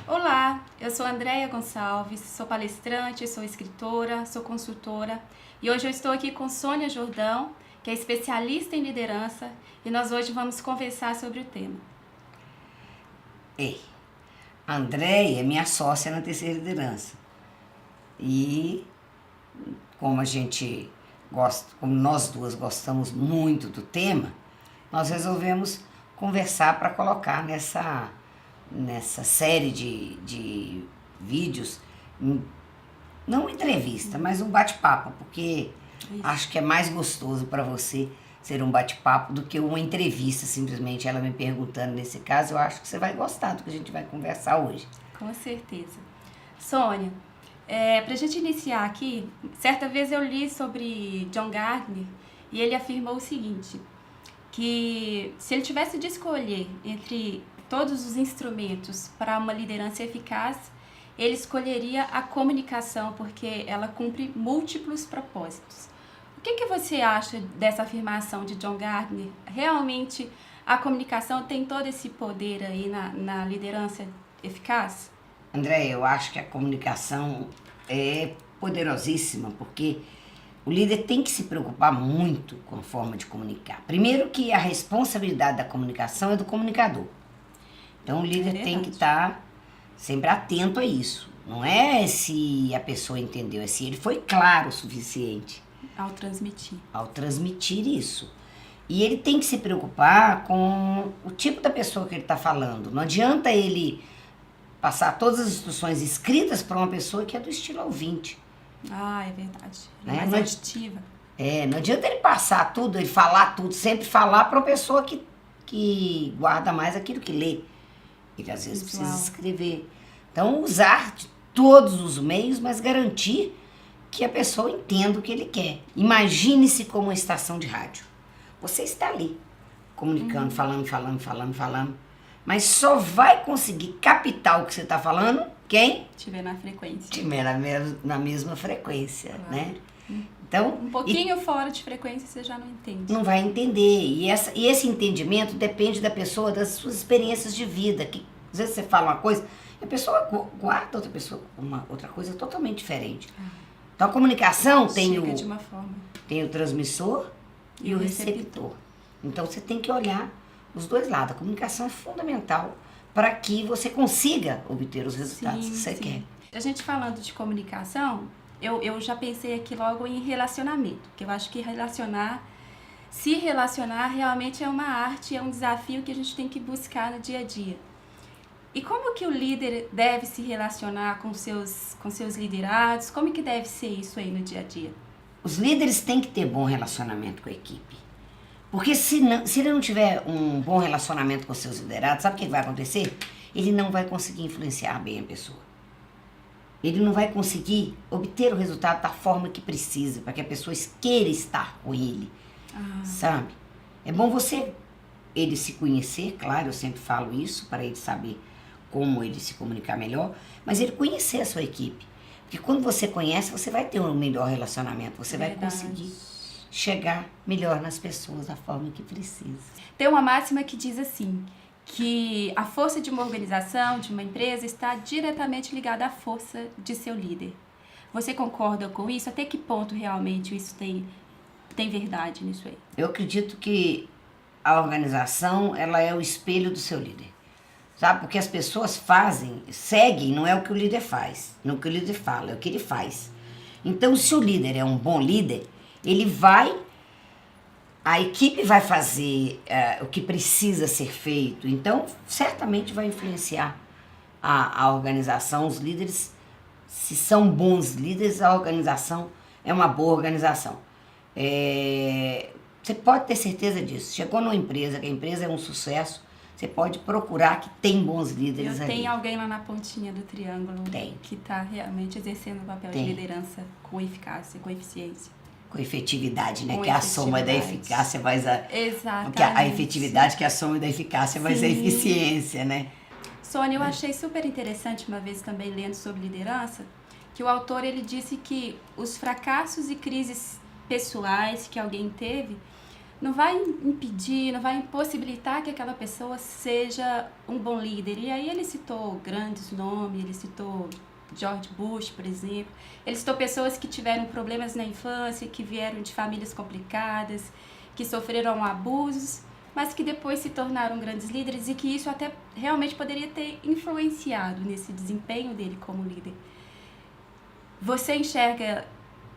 Olá, eu sou Andréia Gonçalves, sou palestrante, sou escritora, sou consultora e hoje eu estou aqui com Sônia Jordão, que é especialista em liderança, e nós hoje vamos conversar sobre o tema. Ei, a Andréia é minha sócia na terceira liderança. E como a gente gosta, como nós duas gostamos muito do tema, nós resolvemos conversar para colocar nessa série de vídeos, não entrevista, mas um bate-papo, porque acho que é mais gostoso para você ser um bate-papo do que uma entrevista, simplesmente ela me perguntando. Nesse caso, eu acho que você vai gostar do que a gente vai conversar hoje. Com certeza. Sônia, para a gente iniciar aqui, certa vez eu li sobre John Gardner e ele afirmou o seguinte, que se ele tivesse de escolher entre todos os instrumentos para uma liderança eficaz, ele escolheria a comunicação, porque ela cumpre múltiplos propósitos. O que você acha dessa afirmação de John Gardner? Realmente a comunicação tem todo esse poder aí na liderança eficaz? André, eu acho que a comunicação é poderosíssima, porque o líder tem que se preocupar muito com a forma de comunicar. Primeiro que a responsabilidade da comunicação é do comunicador. Então o líder tem que estar sempre atento a isso. Não é se a pessoa entendeu, é se ele foi claro o suficiente. Ao transmitir. Ao transmitir isso. E ele tem que se preocupar com o tipo da pessoa que ele está falando. Não adianta ele passar todas as instruções escritas para uma pessoa que é do estilo ouvinte. Ah, é verdade. Né? Mais auditiva. Não adianta ele passar tudo, ele falar tudo, sempre falar para uma pessoa que guarda mais aquilo que lê. Ele às vezes precisa escrever. Então, usar de todos os meios, mas garantir que a pessoa entenda o que ele quer. Imagine-se como uma estação de rádio. Você está ali, comunicando, falando, mas só vai conseguir captar o que você está falando quem tiver na frequência. Tiver na mesma frequência, claro. Né? Então, um pouquinho fora de frequência você já não entende. Não vai entender. E esse entendimento depende da pessoa, das suas experiências de vida. Que às vezes você fala uma coisa, a pessoa guarda outra coisa totalmente diferente. Então a comunicação tem o transmissor e o receptor. Então você tem que olhar os dois lados. A comunicação é fundamental para que você consiga obter os resultados que você quer. A gente falando de comunicação, eu já pensei aqui logo em relacionamento, porque eu acho que se relacionar realmente é uma arte, é um desafio que a gente tem que buscar no dia a dia. E como que o líder deve se relacionar com seus liderados? Como que deve ser isso aí no dia a dia? Os líderes têm que ter bom relacionamento com a equipe. Porque se ele não tiver um bom relacionamento com seus liderados, sabe o que vai acontecer? Ele não vai conseguir influenciar bem a pessoa. Ele não vai conseguir obter o resultado da forma que precisa, para que a pessoa queira estar com ele, sabe? É bom ele se conhecer, claro, eu sempre falo isso, para ele saber como ele se comunicar melhor, mas ele conhecer a sua equipe. Porque quando você conhece, você vai ter um melhor relacionamento, você vai conseguir chegar melhor nas pessoas da forma que precisa. Tem uma máxima que diz assim, que a força de uma organização, de uma empresa, está diretamente ligada à força de seu líder. Você concorda com isso? Até que ponto realmente isso tem verdade nisso aí? Eu acredito que a organização, ela é o espelho do seu líder. Sabe? Porque as pessoas seguem, não é o que o líder faz, não é o que o líder fala, é o que ele faz. Então, se o líder é um bom líder, a equipe vai fazer o que precisa ser feito. Então, certamente vai influenciar a organização, os líderes. Se são bons líderes, a organização é uma boa organização. Você pode ter certeza disso. Chegou numa empresa, que a empresa é um sucesso, você pode procurar que tem bons líderes ali. Tem alguém lá na pontinha do triângulo tem. Que está realmente exercendo o papel de liderança com eficácia, com eficiência. Com efetividade, né? Que é a soma da eficácia mais a... Exatamente. Porque a efetividade que é a soma da eficácia mais a eficiência, né? Sônia, eu achei super interessante, uma vez também lendo sobre liderança, que o autor ele disse que os fracassos e crises pessoais que alguém teve não vai impedir, não vai impossibilitar que aquela pessoa seja um bom líder. E aí ele citou grandes nomes, ele citou George Bush, por exemplo. Ele citou pessoas que tiveram problemas na infância, que vieram de famílias complicadas, que sofreram abusos, mas que depois se tornaram grandes líderes e que isso até realmente poderia ter influenciado nesse desempenho dele como líder. Você enxerga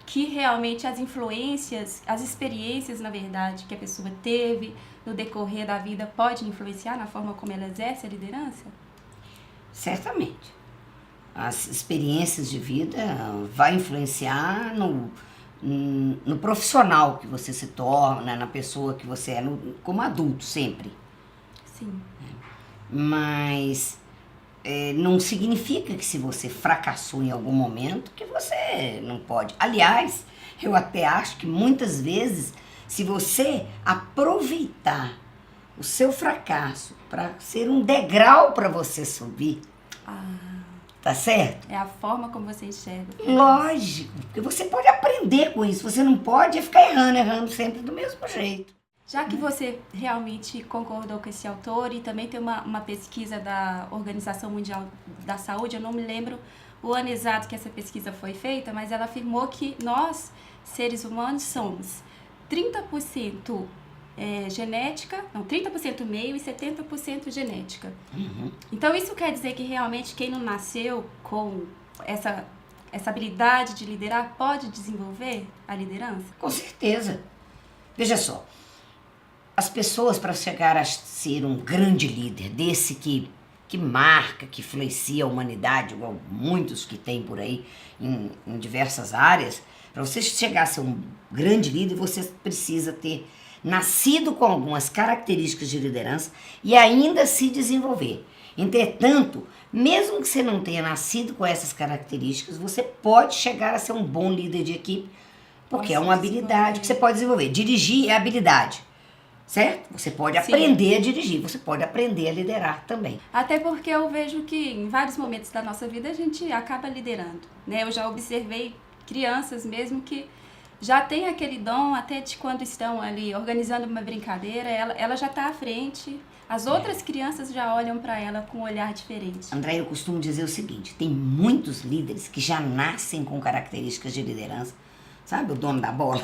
que realmente as influências, as experiências, na verdade, que a pessoa teve no decorrer da vida pode influenciar na forma como ela exerce a liderança? Certamente. As experiências de vida vai influenciar no profissional que você se torna, na pessoa que você é, como adulto, sempre. Sim. Mas não significa que se você fracassou em algum momento, que você não pode. Aliás, eu até acho que muitas vezes, se você aproveitar o seu fracasso para ser um degrau para você subir, tá certo? É a forma como você enxerga. Lógico, porque você pode aprender com isso, você não pode ficar errando sempre do mesmo jeito. Já que você realmente concordou com esse autor e também tem uma pesquisa da Organização Mundial da Saúde, eu não me lembro o ano exato que essa pesquisa foi feita, mas ela afirmou que nós, seres humanos, somos 30% genética, não, 30% meio e 70% genética. Uhum. Então isso quer dizer que realmente quem não nasceu com essa habilidade de liderar pode desenvolver a liderança? Com certeza. Veja só, as pessoas para chegar a ser um grande líder, desse que marca, que influencia a humanidade, igual muitos que tem por aí em diversas áreas, para você chegar a ser um grande líder, você precisa ter nascido com algumas características de liderança e ainda se desenvolver. Entretanto, mesmo que você não tenha nascido com essas características, você pode chegar a ser um bom líder de equipe, porque é uma habilidade que você pode desenvolver. Dirigir é habilidade, certo? Você pode aprender a dirigir, você pode aprender a liderar também. Até porque eu vejo que em vários momentos da nossa vida a gente acaba liderando, né? Eu já observei crianças mesmo que já tem aquele dom, até de quando estão ali organizando uma brincadeira, ela já está à frente, as outras crianças já olham para ela com um olhar diferente. André, eu costumo dizer o seguinte, tem muitos líderes que já nascem com características de liderança, sabe o dono da bola?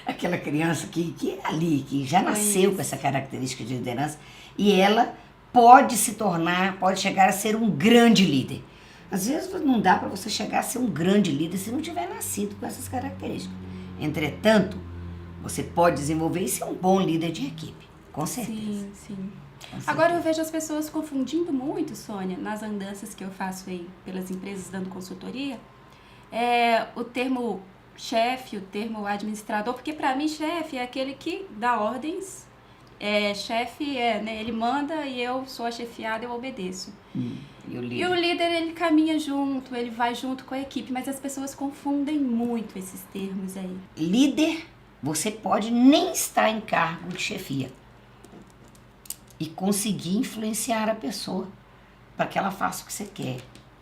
Aquela criança que é ali, que já nasceu com essa característica de liderança e ela pode se tornar, pode chegar a ser um grande líder. Às vezes não dá para você chegar a ser um grande líder se não tiver nascido com essas características. Entretanto, você pode desenvolver e ser um bom líder de equipe, com certeza. Sim. Agora eu vejo as pessoas confundindo muito, Sônia, nas andanças que eu faço aí pelas empresas dando consultoria, o termo chefe, o termo administrador, porque para mim chefe é aquele que dá ordens, chefe né, ele manda e eu sou a chefiada, eu obedeço. E o líder, ele caminha junto, ele vai junto com a equipe, mas as pessoas confundem muito esses termos aí. Líder, você pode nem estar em cargo de chefia e conseguir influenciar a pessoa para que ela faça o que você quer.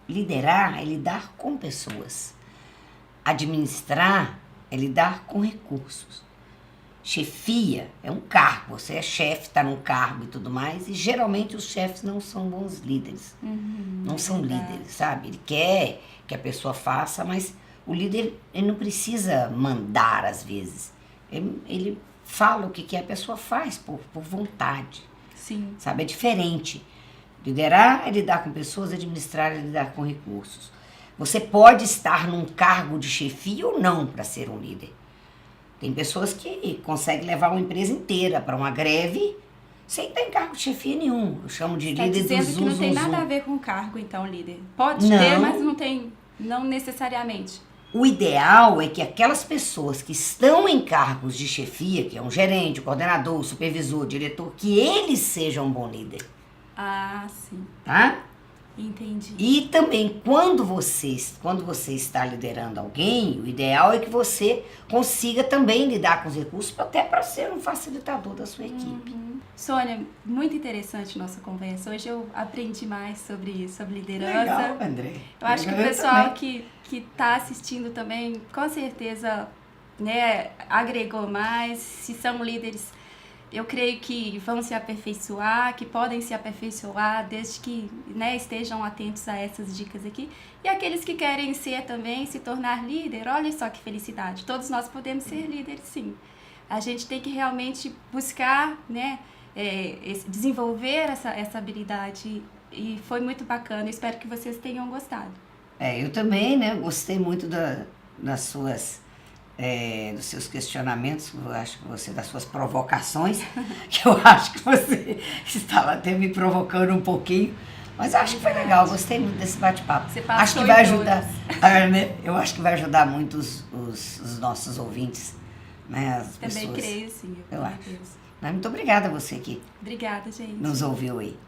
Liderar é lidar com pessoas. Administrar é lidar com recursos. Chefia é um cargo, você é chefe, está num cargo e tudo mais, e geralmente os chefes não são bons líderes, não são líderes, sabe? Ele quer que a pessoa faça, mas o líder ele não precisa mandar às vezes, ele fala o que a pessoa faz por vontade, Sim. Sabe? É diferente. Liderar é lidar com pessoas, administrar é lidar com recursos. Você pode estar num cargo de chefia ou não para ser um líder. Tem pessoas que conseguem levar uma empresa inteira para uma greve sem ter cargo de chefia nenhum. Eu chamo de líder do zum, zum, zum. Tá dizendo que não tem nada a ver com cargo, então, líder. Pode ter, mas não tem, não necessariamente. O ideal é que aquelas pessoas que estão em cargos de chefia, que é um gerente, coordenador, supervisor, diretor, que eles sejam um bom líder. Ah, sim. Tá? Entendi. E também, quando você está liderando alguém, o ideal é que você consiga também lidar com os recursos, até para ser um facilitador da sua equipe. Sônia, muito interessante nossa conversa. Hoje eu aprendi mais sobre liderança. Legal, André. Eu acho que o pessoal que está assistindo também, com certeza, né, agregou mais, se são líderes, eu creio que vão se aperfeiçoar, que podem se aperfeiçoar, desde que, né, estejam atentos a essas dicas aqui. E aqueles que querem ser também, se tornar líder, olha só que felicidade. Todos nós podemos ser líderes, sim. A gente tem que realmente buscar, né, desenvolver essa habilidade. E foi muito bacana. Eu espero que vocês tenham gostado. Eu também, né? Gostei muito das suas, dos seus questionamentos, eu acho que você, das suas provocações, que eu acho que você estava até me provocando um pouquinho, mas eu acho que foi legal, gostei muito desse bate-papo. Você passou Acho que vai em ajudar, todas. né? Eu acho que vai ajudar muito os nossos ouvintes, né? As Também pessoas. creio, sim. Eu Meu acho. Deus. Muito obrigada a você que Obrigada, gente. nos ouviu aí.